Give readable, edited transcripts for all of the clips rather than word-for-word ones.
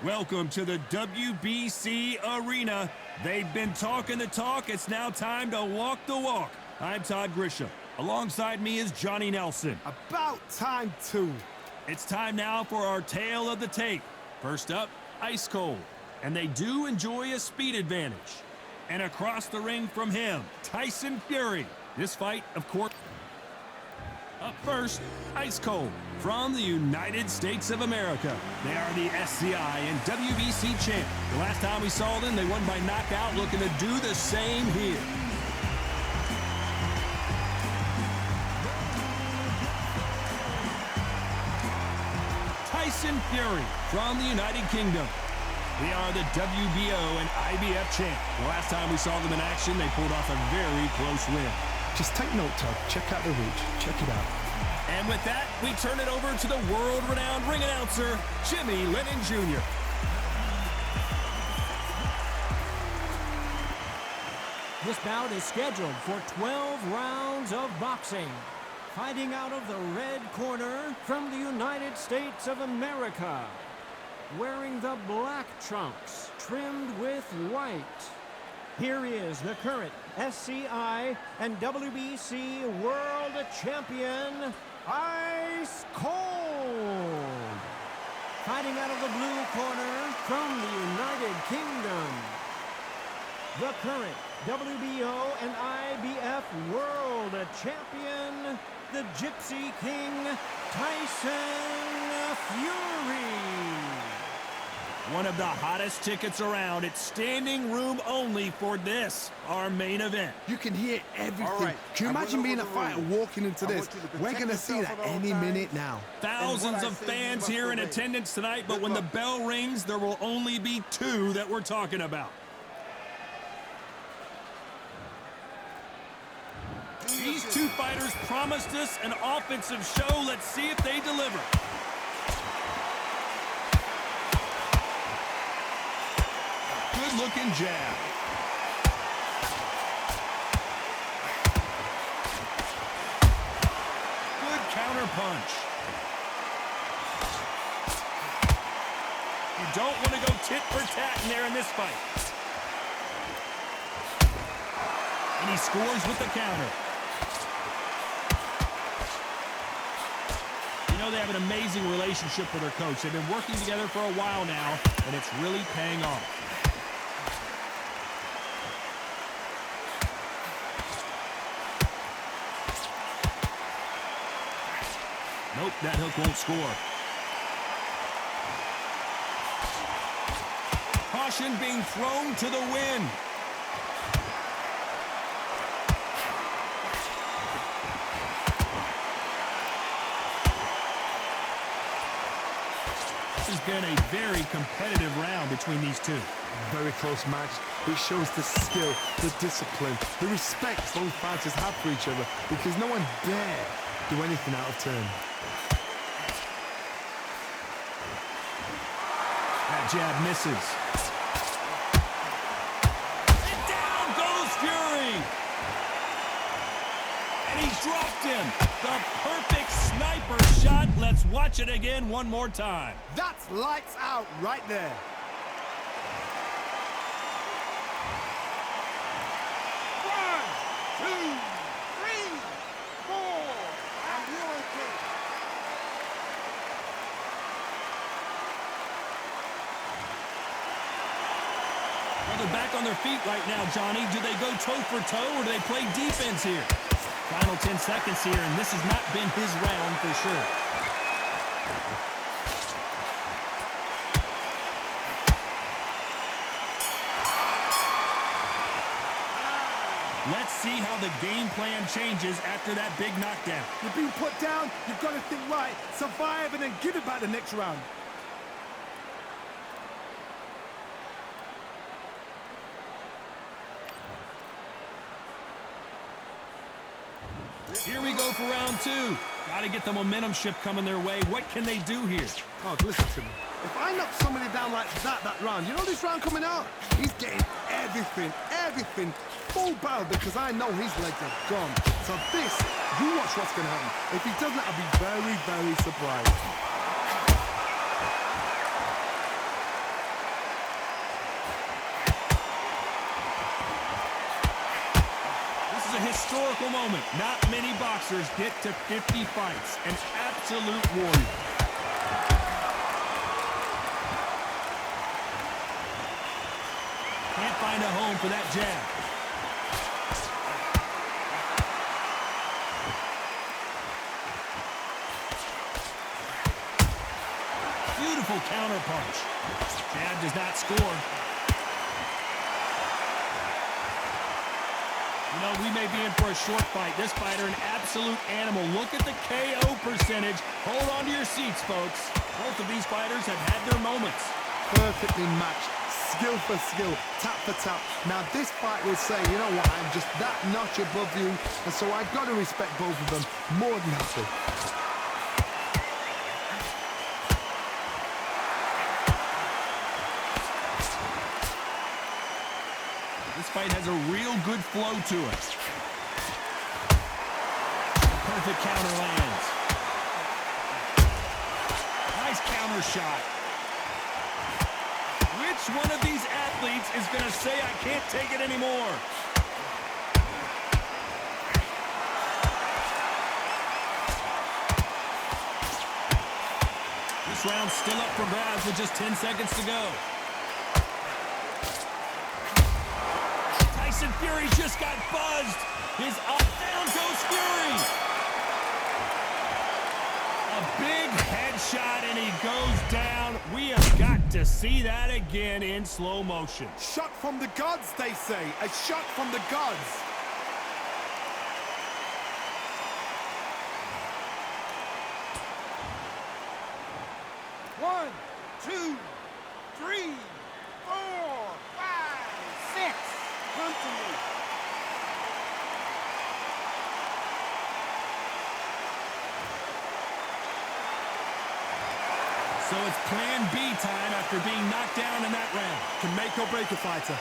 Welcome to the WBC Arena. They've been talking the talk. It's now time to walk the walk. I'm Todd Grisham. Alongside me is Johnny Nelson. About time, too. It's time now for our tale of the tape. First up, ice cold. And they do enjoy a speed advantage. And across the ring from him, Tyson Fury. This fight, of course... Up first, ice cold. From the United States of America, they are the SCI and WBC champ. The last time we saw them, they won by knockout, looking to do the same here. Tyson Fury from the United Kingdom. They are the WBO and IBF champ. The last time we saw them in action, they pulled off a very close win. Just take note, Todd. Check out the reach. Check it out. And with that, we turn it over to the world-renowned ring announcer, Jimmy Lennon Jr. This bout is scheduled for 12 rounds of boxing. Fighting out of the red corner from the United States of America. Wearing the black trunks, trimmed with white. Here is the current SCI and WBC World Champion, Ice Cold. Fighting out of the blue corner from the United Kingdom, the current WBO and IBF World Champion, the Gypsy King Tyson Fury. One of the hottest tickets around. It's standing room only for this, our main event. You can hear everything. Right. Can you imagine being a fighter walking into this? We're going to see that any minute now. Thousands of fans here in attendance tonight, but when the bell rings, there will only be two that we're talking about. These two fighters promised us an offensive show. Let's see if they deliver. Good-looking jab. Good counter punch. You don't want to go tit for tat in there in this fight. And he scores with the counter. You know, they have an amazing relationship with their coach. They've been working together for a while now, and it's really paying off. Nope, that hook won't score. Caution being thrown to the wind. This has been a very competitive round between these two. Very close match. It shows the skill, the discipline, the respect both fighters have for each other, because no one dare do anything out of turn. That jab misses. And down goes Fury! And he dropped him. The perfect sniper shot. Let's watch it again one more time. That's lights out right there. They're back on their feet right now, Johnny. Do they go toe for toe or do they play defense here? Final 10 seconds here, and this has not been his round for sure. Let's see how the game plan changes after that big knockdown. You've been put down, you've got to think right, survive, and then give it back the next round. Here we go for round two. Got to get the momentum shift coming their way. What can they do here? Oh, listen to me. If I knock somebody down like that round, you know this round coming out? He's getting everything, full barrel, because I know his legs are gone. So this, you watch what's going to happen. If he doesn't, I'll be very, very surprised. historical moment. Not many boxers get to 50 fights. An absolute warrior. Can't find a home for that jab. Beautiful counter punch. Jab does not score. You know, we may be in for a short fight. This fighter, an absolute animal. Look at the KO percentage. Hold on to your seats, folks. Both of these fighters have had their moments. Perfectly matched. Skill for skill, tap for tap. Now this fight will say, you know what, I'm just that notch above you, and so I've got to respect both of them more than happy. This fight has a real good flow to it. Perfect counter lands. Nice counter shot. Which one of these athletes is going to say, I can't take it anymore? This round's still up for grabs with just 10 seconds to go. Tyson Fury just got buzzed. His up, down goes Fury. A big headshot and he goes down. We have got to see that again in slow motion. Shot from the gods, they say. A shot from the gods. One, two, three, 4, 5, 6. Come to me. So it's plan B time after being knocked down in that round. Can make or break a fighter.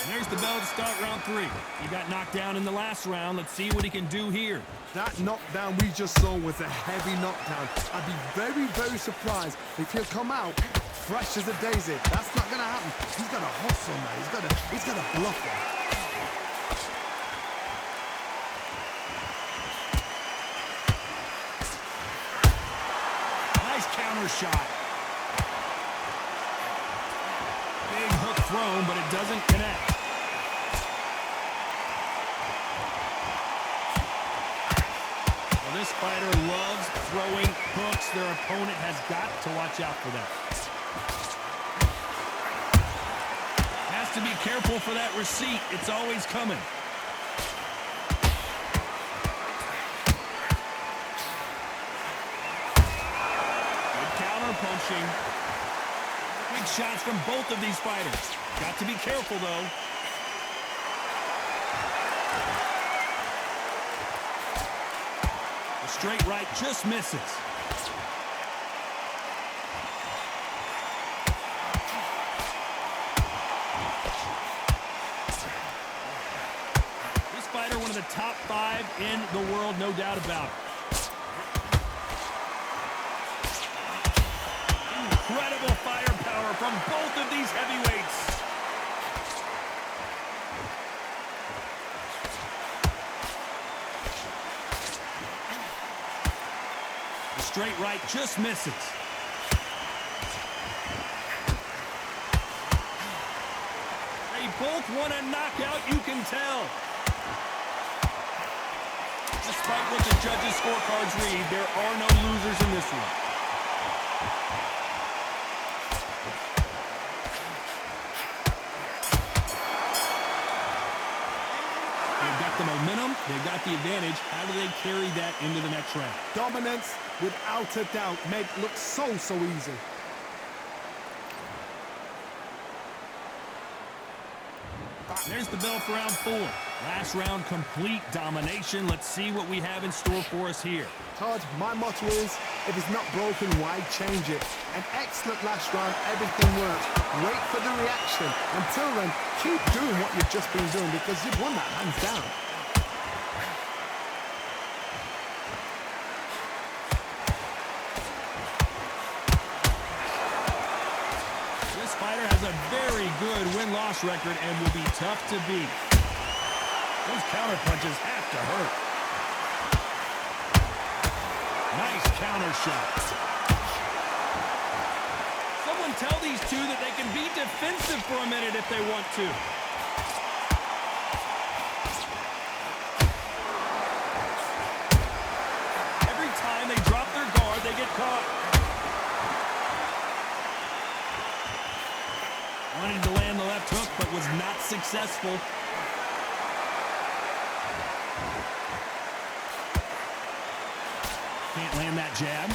There's the bell to start round 3. He got knocked down in the last round. Let's see what he can do here. That knockdown we just saw was a heavy knockdown. I'd be very, very surprised if he'll come out fresh as a daisy. That's not going to happen. He's got to hustle now. He's got to bluff him. Counter shot. Big hook thrown, but it doesn't connect. Well, this fighter loves throwing hooks. Their opponent has got to watch out for that. Has to be careful for that receipt. It's always coming. Punching. Big shots from both of these fighters. Got to be careful, though. The straight right just misses. This fighter, one of the top 5 in the world, no doubt about it. Incredible firepower from both of these heavyweights. The straight right just misses. They both want a knockout, you can tell. Despite what the judges' scorecards read, there are no losers in this one. The momentum, they've got the advantage. How do they carry that into the next round? Dominance, without a doubt, made it look so easy. There's the bell for round 4. Last round, complete domination. Let's see what we have in store for us here. Todd, my motto is, if it's not broken, why change it? An excellent last round, everything worked. Wait for the reaction. Until then, keep doing what you've just been doing because you've won that hands down. loss record and will be tough to beat. Those counter punches have to hurt. Nice counter shot. Someone tell these two that they can be defensive for a minute if they want to. Every time they drop their guard, they get caught. Wanted to land the left hook, but was not successful. Can't land that jab.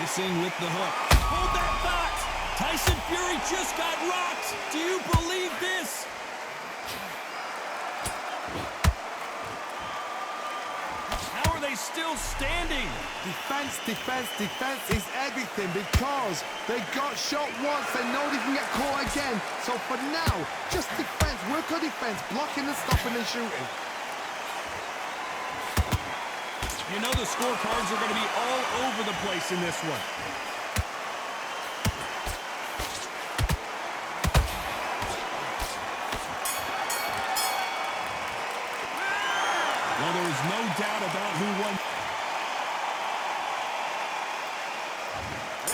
Missing with the hook. Hold that thought! Tyson Fury just got rocked! Do you believe this? How are they still standing? Defense, defense, defense is everything because they got shot once. They know they can get caught again. So for now, just defense. Work on defense. Blocking and stopping and shooting. You know the scorecards are going to be all over the place in this one. Well, there is no doubt about who won.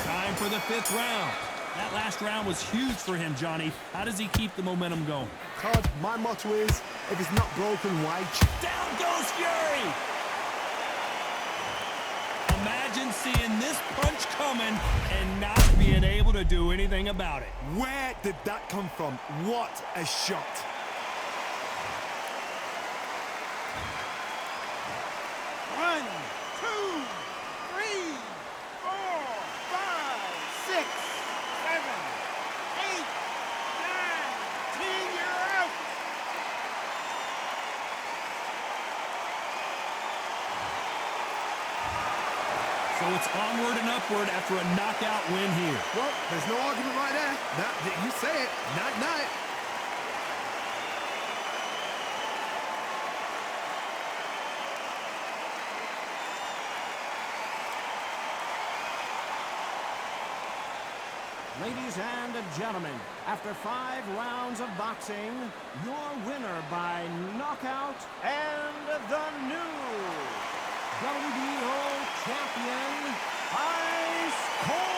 Time for the 5th round. That last round was huge for him, Johnny. How does he keep the momentum going? Todd, my motto is, if it's not broken, why? Down goes Fury! Imagine seeing this punch coming and not being able to do anything about it. Where did that come from? What a shot. One, two, three, 4, 5, 6, 7, 8, 9, 10, you're out. So it's onward and upward after a knockout win here. Well, there's no argument right there. You say it. Night-night. Ladies and gentlemen, after 5 rounds of boxing, your winner by knockout and the new WBO champion, Ice Cold.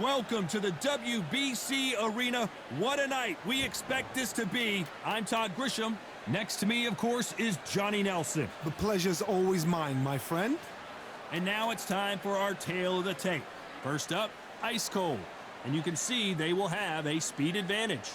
Welcome to the WBC Arena. What a night we expect this to be. I'm Todd Grisham. Next to me, of course, is Johnny Nelson. The pleasure's always mine, my friend. And now it's time for our tale of the tape. First up, Ice Cold. And you can see they will have a speed advantage.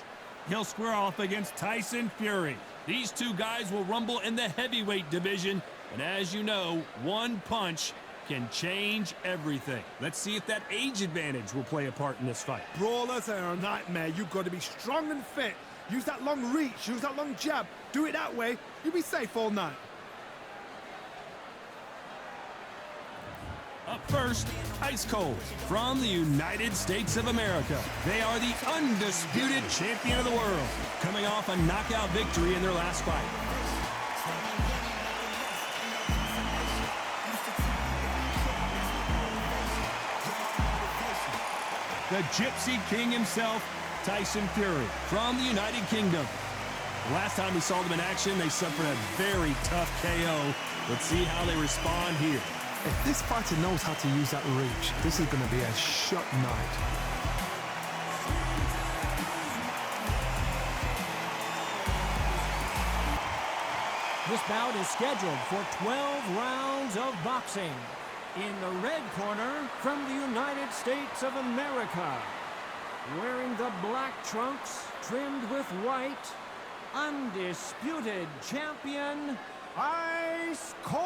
He'll square off against Tyson Fury. These two guys will rumble in the heavyweight division. And as you know, one punch can change everything. Let's see if that age advantage will play a part in this fight. Brawlers are a nightmare. You've got to be strong and fit. Use that long reach, use that long jab. Do it that way, you'll be safe all night. Up first, Ice Cold from the United States of America. They are the undisputed champion of the world, coming off a knockout victory in their last fight. The Gypsy King himself, Tyson Fury, from the United Kingdom. The last time we saw them in action, they suffered a very tough KO. Let's see how they respond here. If this fighter knows how to use that reach, this is going to be a shot night. This bout is scheduled for 12 rounds of boxing. In the red corner, from the United States of America, wearing the black trunks trimmed with white, undisputed champion, Ice Cold.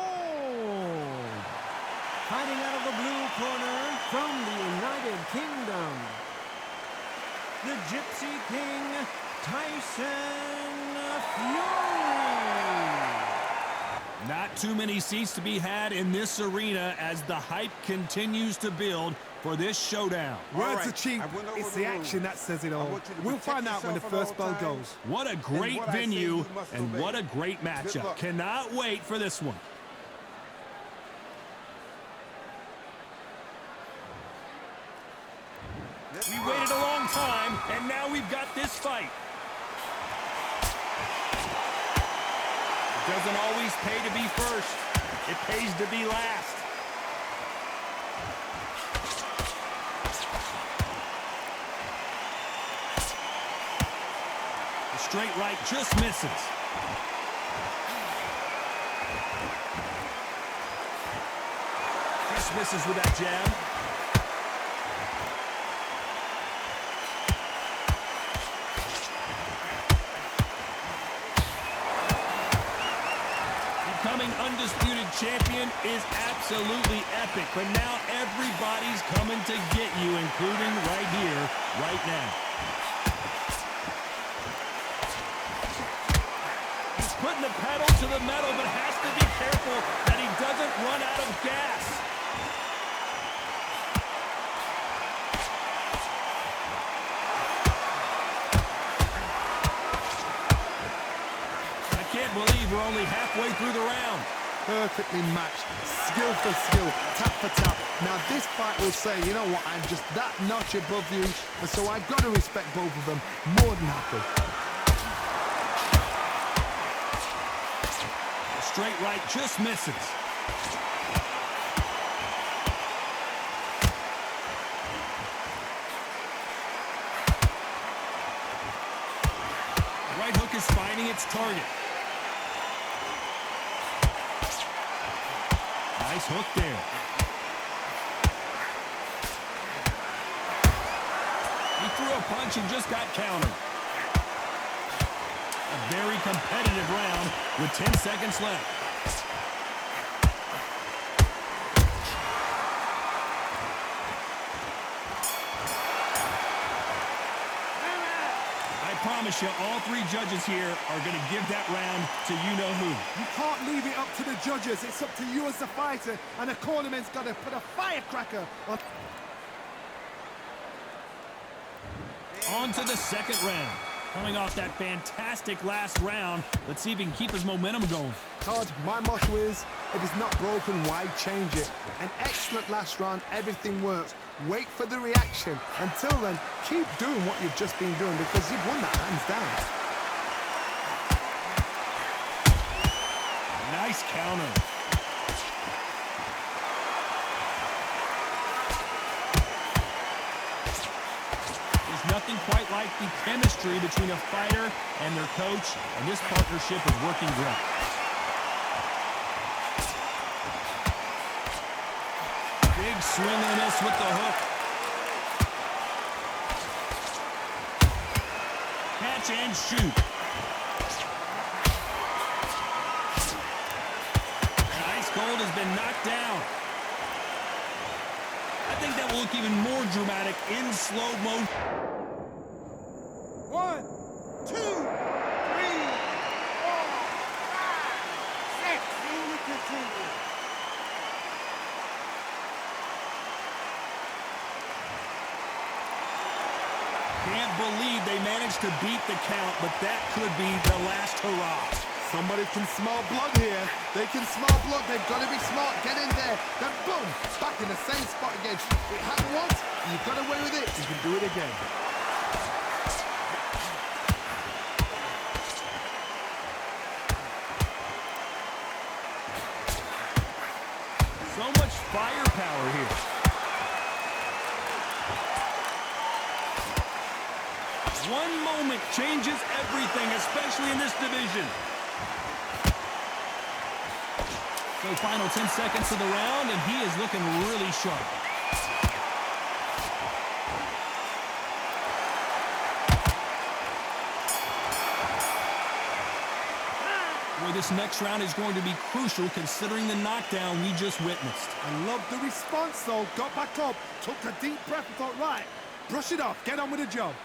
Fighting out of the blue corner, from the United Kingdom, the Gypsy King Tyson Fury. Not too many seats to be had in this arena as the hype continues to build for this showdown. Words are cheap. It's the action that says it all. We'll find out when the first bell goes. What a great venue and what a great matchup. Cannot wait for this one. We waited a long time, and now we've got this fight. It doesn't always pay to be first. It pays to be last. The straight right just misses. Just misses with that jab. Becoming undisputed champion is absolutely epic, but now everybody's coming to get you, including right here, right now. He's putting the pedal to the metal, but has to be careful that he doesn't run out of gas. I can't believe we're only halfway through the round. Perfectly matched, skill for skill, tap for tap. Now this fight will say, you know what, I'm just that notch above you, and so I've got to respect both of them. More than happy. The straight right just misses. The right hook is finding its target. Nice hook there. He threw a punch and just got countered. A very competitive round with 10 seconds left. I promise you, all three judges here are going to give that round to you-know-who. You can't leave it up to the judges. It's up to you as the fighter, and the cornerman's got to put a firecracker on. On to the second round. Coming off that fantastic last round, let's see if he can keep his momentum going. Todd, my motto is, if it's not broken, why change it? An excellent last round, everything works. Wait for the reaction. Until then, keep doing what you've just been doing because you've won that hands down. Nice counter. chemistry between a fighter and their coach, and this partnership is working great. Big swing and a miss with the hook. Catch and shoot. And Ice Cold has been knocked down. I think that will look even more dramatic in slow motion. 1, 2, 3, 4, 5, 6. Here we continue. Can't believe they managed to beat the count, but that could be the last hurrah. Somebody can smell blood here. They can smell blood. They've got to be smart. Get in there. Then boom, back in the same spot again. It happened once. You got away with it. You can do it again. So much firepower here. One moment changes everything, especially in this division. So final 10 seconds of the round, and he is looking really sharp. Boy, this next round is going to be crucial considering the knockdown we just witnessed. I love the response, though. Got back up, took a deep breath and thought, right, brush it off, get on with the job.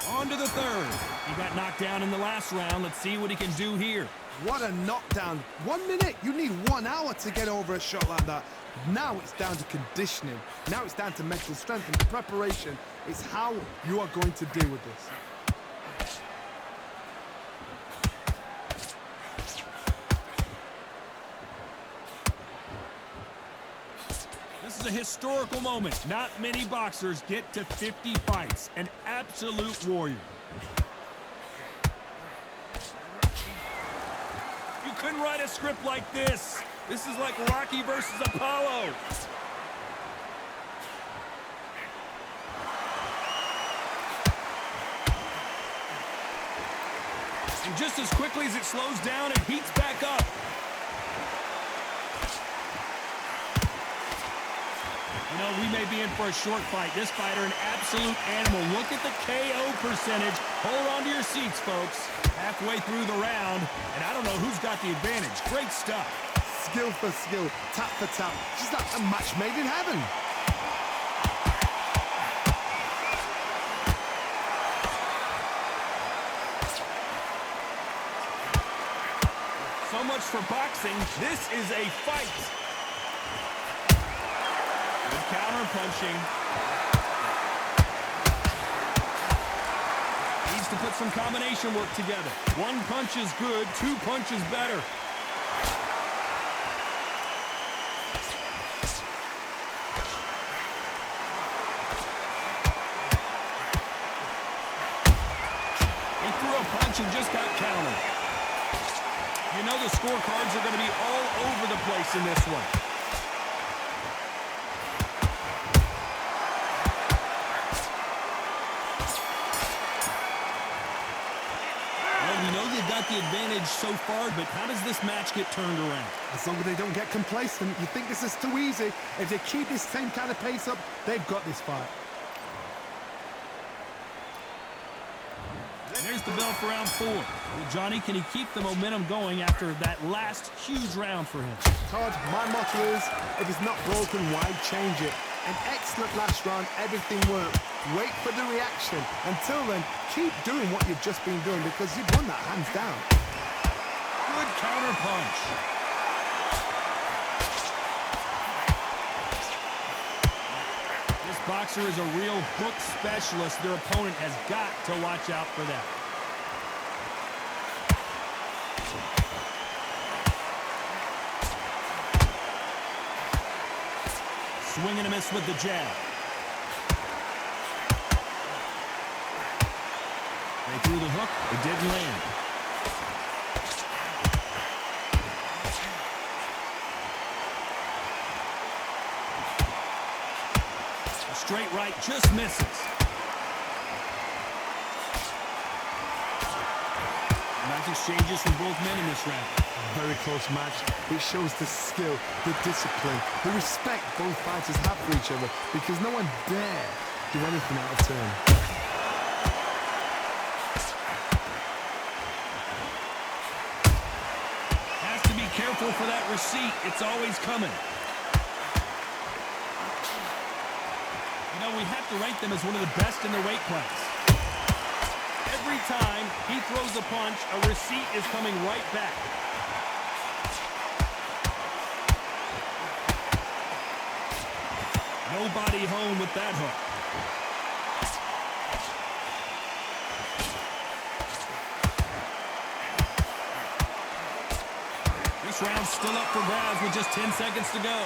On to the third. He got knocked down in the last round. Let's see what he can do here. What a knockdown. 1 minute. You need 1 hour to get over a shot like that. Now it's down to conditioning. Now it's down to mental strength and preparation. It's how you are going to deal with this. This is a historical moment. Not many boxers get to 50 fights. An absolute warrior. You couldn't write a script like this. This is like Rocky versus Apollo. And just as quickly as it slows down, it heats back up. You know, we may be in for a short fight. This fighter, an absolute animal. Look at the KO percentage. Hold on to your seats, folks. Halfway through the round, and I don't know who's got the advantage. Great stuff. Skill for skill, tap for tap. Just like a match made in heaven. So much for boxing. This is a fight. Good counter punching. Needs to put some combination work together. 1 punch is good, 2 punches better. He threw a punch and just got countered. You know the scorecards are going to be all over the place in this one. Well, we know they've got the advantage so far, but how does this match get turned around? As long as they don't get complacent, you think this is too easy. If they keep this same kind of pace up, they've got this fight. There's the bell for round 4. Well, Johnny, can he keep the momentum going after that last huge round for him? Todd, my motto is, if it's not broken, why change it? An excellent last round, everything worked. Wait for the reaction. Until then, keep doing what you've just been doing because you've won that hands down. Good counter punch. This boxer is a real hook specialist. Their opponent has got to watch out for that. Swing and a miss with the jab. They threw the hook. It didn't land. straight right just misses. Nice exchanges from both men in this round. Very close match. It shows the skill, the discipline, the respect both fighters have for each other because no one dare do anything out of turn. Has to be careful for that receipt. It's always coming. You know, we have to rank them as one of the best in their weight class. Every time he throws a punch, a receipt is coming right back. Nobody home with that hook. This round's still up for grabs with just 10 seconds to go.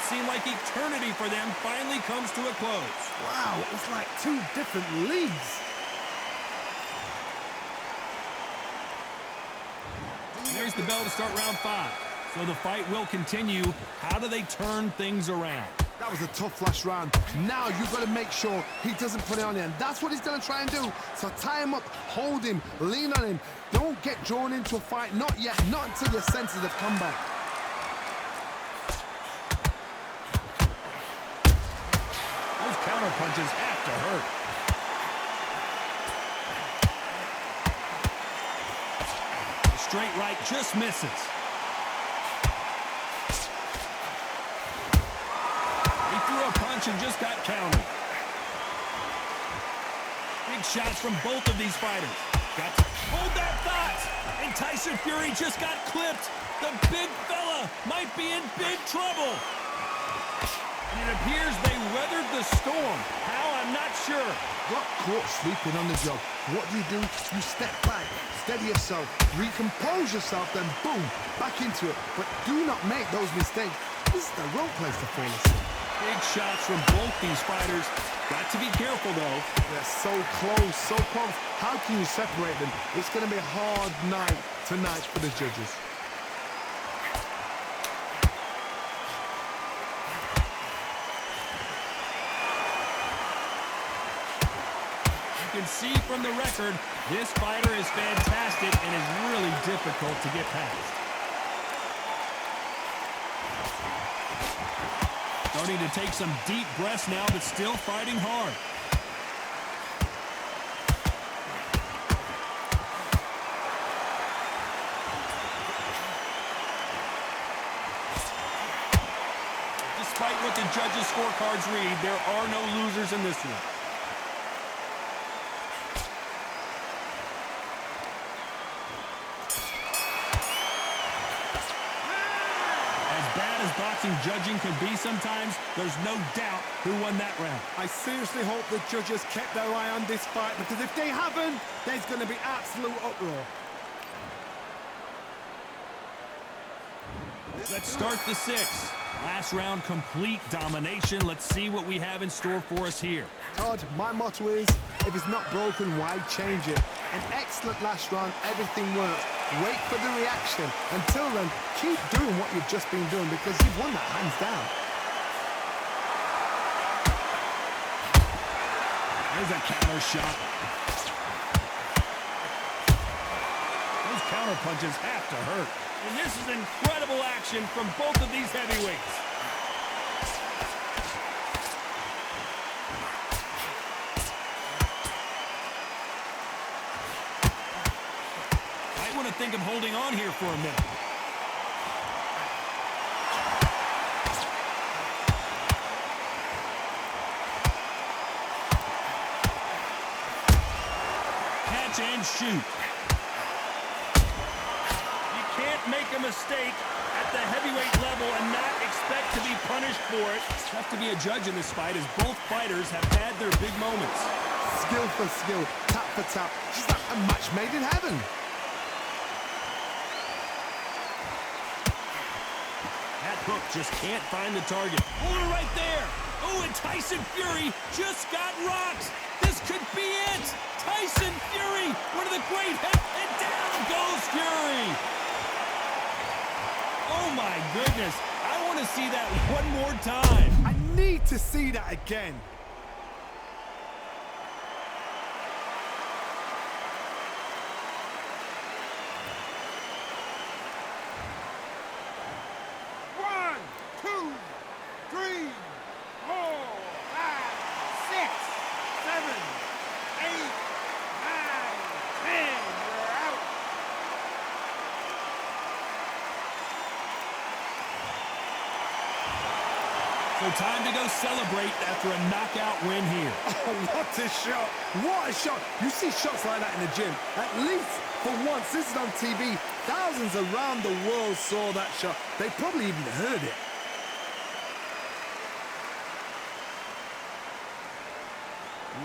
Seemed like eternity for them finally comes to a close. Wow, it's like two different leagues. There's the bell to start round 5. So the fight will continue. How do they turn things around? That was a tough last round. Now you've got to make sure he doesn't put it on you, and that's what he's going to try and do. So tie him up, hold him, lean on him. Don't get drawn into a fight. Not yet, not until your senses have come back. Counter punches have to hurt. The straight right just misses. He threw a punch and just got countered. Big shots from both of these fighters. Got to hold that thought. And Tyson Fury just got clipped. The big fella might be in big trouble. And it appears they weathered the storm. How, I'm not sure. Got caught sleeping on the job. What do? You step back, steady yourself, recompose yourself, then boom, back into it. But do not make those mistakes. This is the wrong place to fall asleep. Big shots from both these fighters. Got to be careful, though. They're so close, so close. How can you separate them? It's going to be a hard night tonight for the judges. You can see from the record, this fighter is fantastic and is really difficult to get past. Starting to take some deep breaths now, but still fighting hard. Despite what the judges' scorecards read, there are no losers in this one. Boxing judging can be sometimes, there's no doubt who won that round. I seriously hope the judges kept their eye on this fight, because if they haven't, there's going to be absolute uproar. Let's start the 6th. Last round, complete domination. Let's see what we have in store for us here. Todd, my motto is, if it's not broken, why change it? An excellent last round, everything works. Wait for the reaction. Until then, keep doing what you've just been doing, because you've won that hands down. There's a counter shot. Those counter punches have to hurt. And this is incredible action from both of these heavyweights. I want to think of holding on here for a minute. Catch and shoot. Make a mistake at the heavyweight level and not expect to be punished for it. It's tough to be a judge in this fight, as both fighters have had their big moments. Skill for skill, tap for tap. Just like a match made in heaven. That hook just can't find the target. Hold it right there. Oh, and Tyson Fury just got rocked. This This could be it! Tyson Fury, one of the great hits, and down goes Fury! Oh my goodness, I want to see that one more time. I need to see that again. One, two, three, 4, 5, 6, 7, 8, 9, 10. We're out. So time to go celebrate after a knockout win here. Oh, what a shot. What a shot. You see shots like that in the gym. At least for once, this is on TV. Thousands around the world saw that shot. They probably even heard it.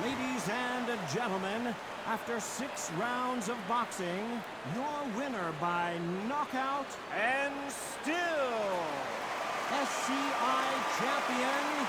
Ladies and gentlemen, after 6 rounds of boxing, your winner by knockout and still SCI champion,